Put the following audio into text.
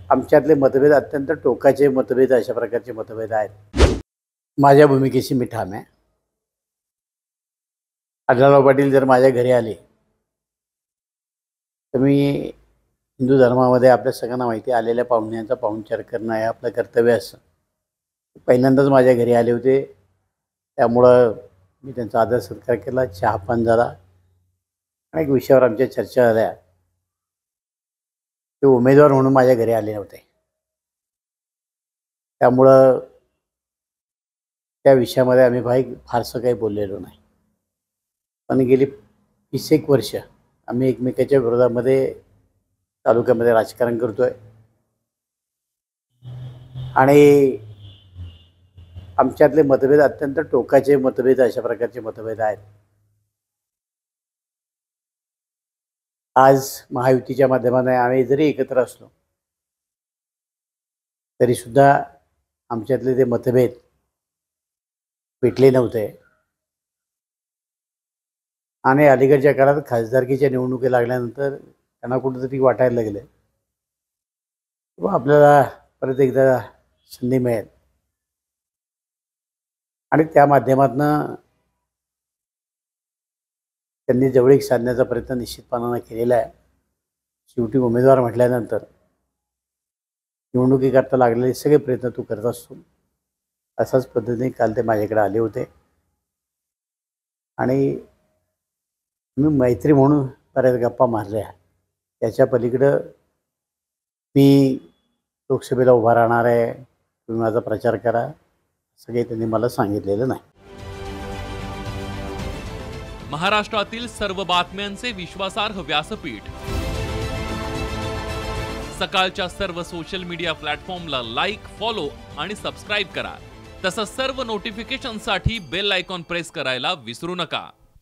आमच्यातले मतभेद अत्यंत टोकाचे मतभेद अशा प्रकारचे मतभेद आहेत. माझ्या भूमिकेशी मी ठाम आहे. आढळराव पाटील जर माझ्या घरी आले तर मी हिंदू धर्मामध्ये आपल्या सगळ्यांना माहिती आलेल्या पाहुण्यांचा पाहुणचार करणं हे आपलं कर्तव्य असतं. पहिल्यांदाच माझ्या घरी आले होते, त्यामुळं मी त्यांचा आदर सत्कार केला, चहापान झाला. अनेक विषयावर आमच्या चर्चा झाल्या. ते उमेदवार म्हणून माझ्या घरी आले नव्हते, त्यामुळं त्या विषयामध्ये आम्ही फारसं काही बोललेलो नाही. पण गेली 20-21 वर्ष आम्ही एकमेकाच्या विरोधामध्ये तालुक्यामध्ये राजकारण करतोय आणि आमच्यातले मतभेद अत्यंत टोकाचे मतभेद अशा प्रकारचे मतभेद आहेत. आज महायुतीच्या माध्यमाने आम्ही जरी एकत्र असलो तरीसुद्धा आमच्यातले ते मतभेद पेटले नव्हते आणि अलीकडच्या काळात खासदारकीच्या निवडणुकी लागल्यानंतर त्यांना कुठंतरी वाटायला लागले व आपल्याला परत एकदा संधी मिळेल आणि त्या माध्यमातून त्यांनी जवळीक साधण्याचा प्रयत्न निश्चितपणाने केलेला आहे. शेवटी उमेदवार म्हटल्यानंतर निवडणुकीकरता लागलेले सगळे प्रयत्न तू करत असतो. अशाच पद्धतीने काल ते माझ्याकडे आले होते आणि मी मैत्री म्हणून बऱ्याच गप्पा मारल्या. त्याच्या पलीकडं मी लोकसभेला उभा राहणार आहे, तुम्ही माझा प्रचार करा, असं काही त्यांनी मला सांगितलेलं नाही. महाराष्ट्रातील सर्व बातम्यांचे विश्वासार्ह व्यासपीठ, सकाळच्या सर्व सोशल मीडिया प्लॅटफॉर्मला लाईक, फॉलो आणि सबस्क्राईब करा. तसंच सर्व नोटिफिकेशनसाठी बेल आयकॉन प्रेस करायला विसरू नका.